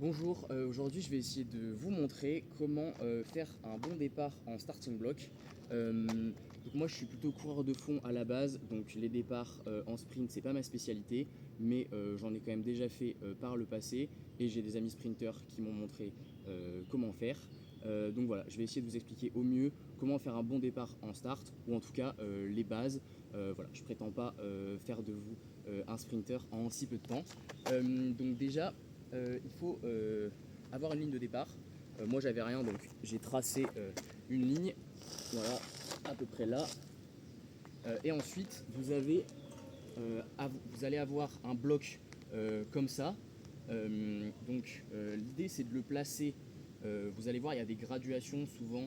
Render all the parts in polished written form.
Bonjour, aujourd'hui je vais essayer de vous montrer comment faire un bon départ en starting block. Donc moi je suis plutôt coureur de fond à la base, donc les départs en sprint c'est pas ma spécialité, mais j'en ai quand même déjà fait par le passé et j'ai des amis sprinteurs qui m'ont montré comment faire. Donc voilà, je vais essayer de vous expliquer au mieux comment faire un bon départ en start, ou en tout cas les bases. Voilà, je prétends pas faire de vous un sprinter en si peu de temps. Donc déjà, il faut avoir une ligne de départ. Moi j'avais rien, donc j'ai tracé une ligne, voilà, à peu près là. Et ensuite vous allez avoir un bloc comme ça. L'idée c'est de le placer. Vous allez voir, il y a des graduations souvent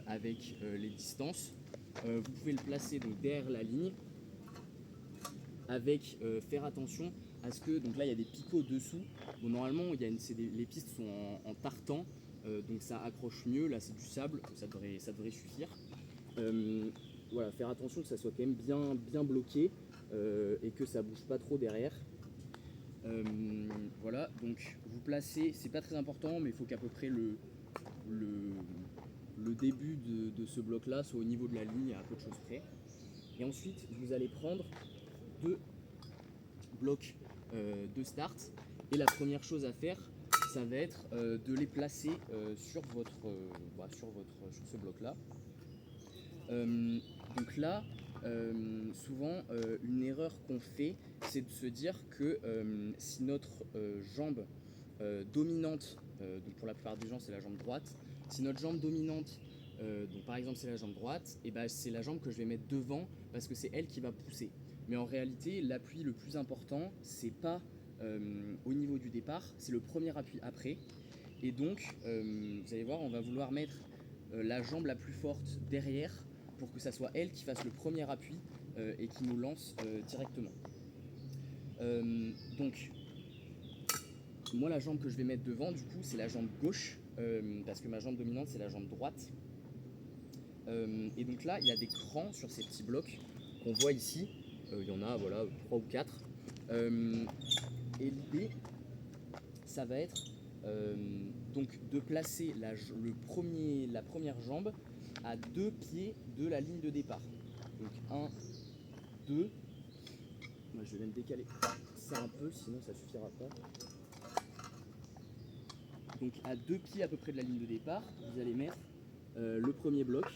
avec les distances. Vous pouvez le placer donc derrière la ligne, avec faire attention à ce que, donc là il y a des picots dessous. Bon, normalement les pistes sont en tartan, donc ça accroche mieux. Là c'est du sable, ça devrait suffire. Voilà, faire attention que ça soit quand même bien bloqué et que ça bouge pas trop derrière. Voilà, donc vous placez, c'est pas très important, mais il faut qu'à peu près le, le début de ce bloc là soit au niveau de la ligne à peu de choses près. Et ensuite vous allez prendre deux blocs de start, et la première chose à faire ça va être de les placer sur ce bloc là. Donc là, souvent, une erreur qu'on fait, c'est de se dire que si notre jambe dominante, donc pour la plupart des gens c'est la jambe droite, si notre jambe dominante, donc par exemple c'est la jambe droite, et ben c'est la jambe que je vais mettre devant parce que c'est elle qui va pousser. Mais en réalité, l'appui le plus important, c'est pas au niveau du départ, c'est le premier appui après. Et donc, vous allez voir, on va vouloir mettre la jambe la plus forte derrière pour que ça soit elle qui fasse le premier appui et qui nous lance directement. Donc, moi, la jambe que je vais mettre devant, du coup, c'est la jambe gauche, parce que ma jambe dominante, c'est la jambe droite. Et donc là, il y a des crans sur ces petits blocs qu'on voit ici. Il y en a, voilà, 3 ou 4. Et l'idée, ça va être donc de placer la première jambe à 2 pieds de la ligne de départ. Donc 1, 2. Moi je vais même décaler ça un peu, sinon ça suffira pas. Donc à 2 pieds à peu près de la ligne de départ, vous allez mettre le premier bloc.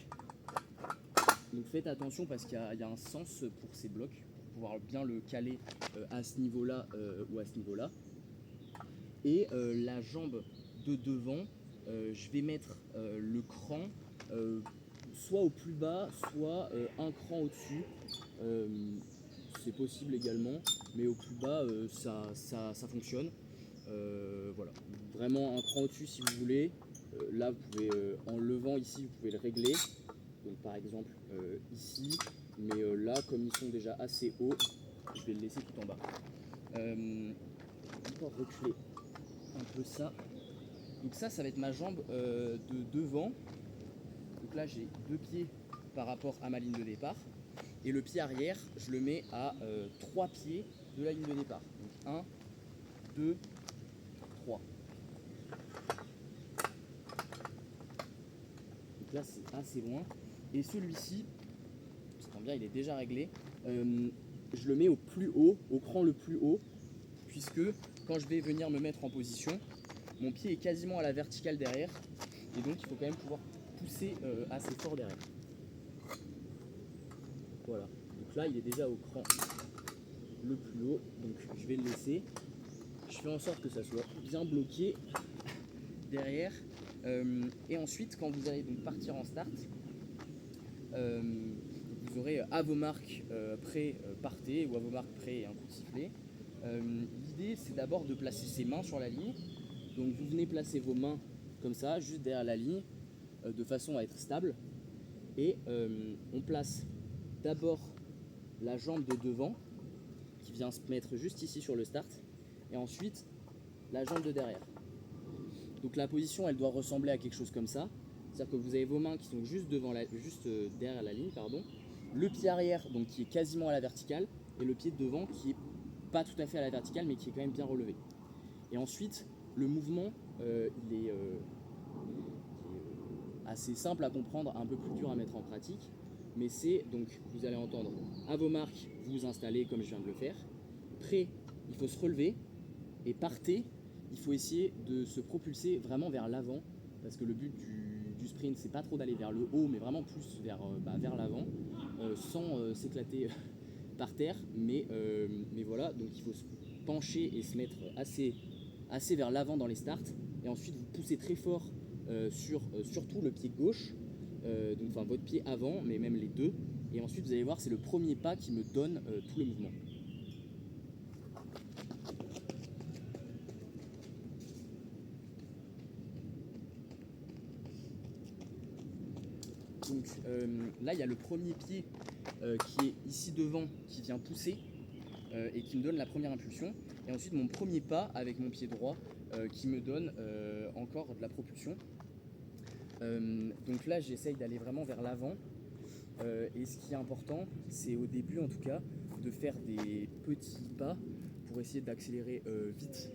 Donc faites attention parce qu'il y a un sens pour ces blocs, pour pouvoir bien le caler à ce niveau-là ou à ce niveau-là. Et la jambe de devant, je vais mettre le cran soit au plus bas, soit un cran au-dessus. C'est possible également, mais au plus bas, ça fonctionne. Voilà, vraiment un cran au-dessus si vous voulez. Là, vous pouvez, en levant ici, vous pouvez le régler. Donc par exemple ici, mais là, comme ils sont déjà assez hauts, je vais le laisser tout en bas. Encore reculer un peu ça. Donc ça va être ma jambe de devant. Donc là, j'ai 2 pieds par rapport à ma ligne de départ. Et le pied arrière, je le mets à 3 pieds de la ligne de départ. Donc 1, 2, 3. Donc là, c'est assez loin. Et celui-ci, ça tombe bien, il est déjà réglé. Je le mets au plus haut, au cran le plus haut, puisque quand je vais venir me mettre en position, mon pied est quasiment à la verticale derrière. Et donc, il faut quand même pouvoir pousser assez fort derrière. Voilà. Donc là, il est déjà au cran le plus haut. Donc, je vais le laisser. Je fais en sorte que ça soit bien bloqué derrière. Et ensuite, quand vous allez donc partir en start, vous aurez à vos marques prêt, partez, ou à vos marques prêt et un coup de sifflet. L'idée, c'est d'abord de placer ses mains sur la ligne. Donc vous venez placer vos mains comme ça, juste derrière la ligne, de façon à être stable. Et on place d'abord la jambe de devant, qui vient se mettre juste ici sur le start, et ensuite la jambe de derrière. Donc la position, elle doit ressembler à quelque chose comme ça. C'est-à-dire que vous avez vos mains qui sont juste derrière la ligne, pardon. Le pied arrière, donc qui est quasiment à la verticale, et le pied de devant qui est pas tout à fait à la verticale, mais qui est quand même bien relevé. Et ensuite, Le mouvement, il est assez simple à comprendre, un peu plus dur à mettre en pratique. Mais c'est donc, vous allez entendre à vos marques, vous installez comme je viens de le faire. Prêt, il faut se relever. Et partez, il faut essayer de se propulser vraiment vers l'avant. Parce que le but du sprint, c'est pas trop d'aller vers le haut, mais vraiment plus vers l'avant, sans s'éclater par terre. Mais voilà, donc il faut se pencher et se mettre assez vers l'avant dans les starts. Et ensuite, vous poussez très fort sur surtout le pied gauche, donc enfin votre pied avant, mais même les deux. Et ensuite, vous allez voir, c'est le premier pas qui me donne tout le mouvement. Donc là, il y a le premier pied qui est ici devant, qui vient pousser et qui me donne la première impulsion. Et ensuite, mon premier pas avec mon pied droit qui me donne encore de la propulsion. Donc là, j'essaye d'aller vraiment vers l'avant. Et ce qui est important, c'est au début en tout cas, de faire des petits pas pour essayer d'accélérer vite.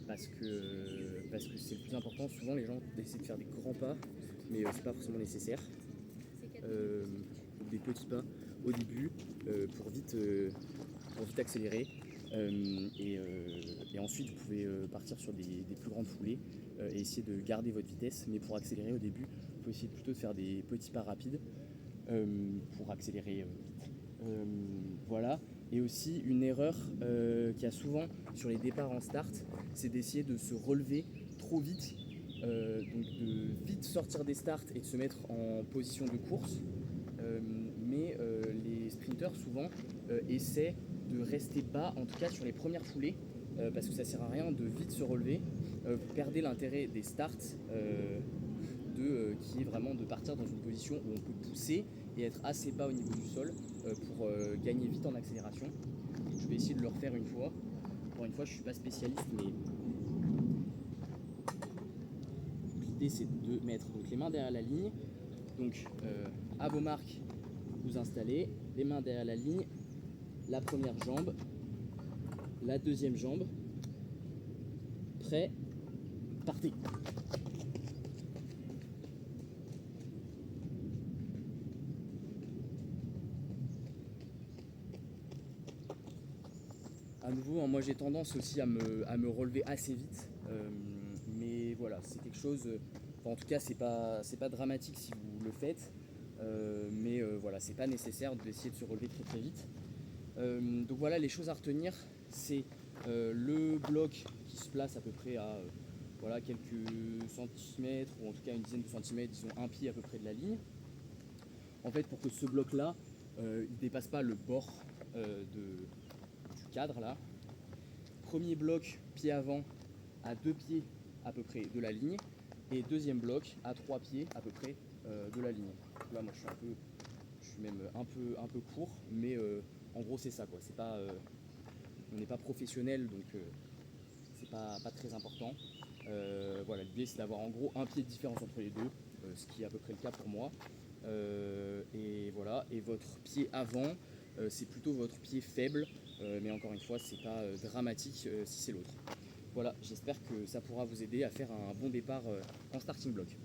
Parce que c'est le plus important. Souvent, les gens essaient de faire des grands pas, mais c'est pas forcément nécessaire. Des petits pas au début pour vite accélérer. Et ensuite, vous pouvez partir sur des plus grandes foulées et essayer de garder votre vitesse. Mais pour accélérer au début, il faut essayer plutôt de faire des petits pas rapides pour accélérer vite. Voilà. Et aussi, une erreur qu'il y a souvent sur les départs en start, c'est d'essayer de se relever trop vite. Donc de vite sortir des starts et de se mettre en position de course. Mais les sprinteurs souvent essaient de rester bas, en tout cas sur les premières foulées, parce que ça sert à rien de vite se relever. Vous perdez l'intérêt des starts qui est vraiment de partir dans une position où on peut pousser et être assez bas au niveau du sol pour gagner vite en accélération. Je vais essayer de le refaire une fois. Encore une fois, je ne suis pas spécialiste, mais l'idée c'est de mettre donc, les mains derrière la ligne. Donc à vos marques, vous installez les mains derrière la ligne, la première jambe, la deuxième jambe, prêt, partez. À nouveau, moi j'ai tendance aussi à me relever assez vite, mais voilà, c'est quelque chose, en tout cas c'est pas dramatique si vous le faites, mais voilà, c'est pas nécessaire d'essayer de se relever très très vite. Donc voilà, les choses à retenir, c'est le bloc qui se place à peu près à voilà, quelques centimètres, ou en tout cas une dizaine de centimètres, disons un pied à peu près de la ligne. En fait, pour que ce bloc-là, il dépasse pas le bord du cadre là. Premier bloc, pied avant, à 2 pieds à peu près de la ligne, et deuxième bloc à 3 pieds à peu près de la ligne. Là, moi, je suis même un peu court, mais en gros, c'est ça quoi. C'est pas, on n'est pas professionnel, donc c'est pas très important. Voilà, l'idée c'est d'avoir en gros un pied de différence entre les deux, ce qui est à peu près le cas pour moi. Et voilà, et votre pied avant, c'est plutôt votre pied faible, mais encore une fois, c'est pas dramatique si c'est l'autre. Voilà, j'espère que ça pourra vous aider à faire un bon départ en starting block.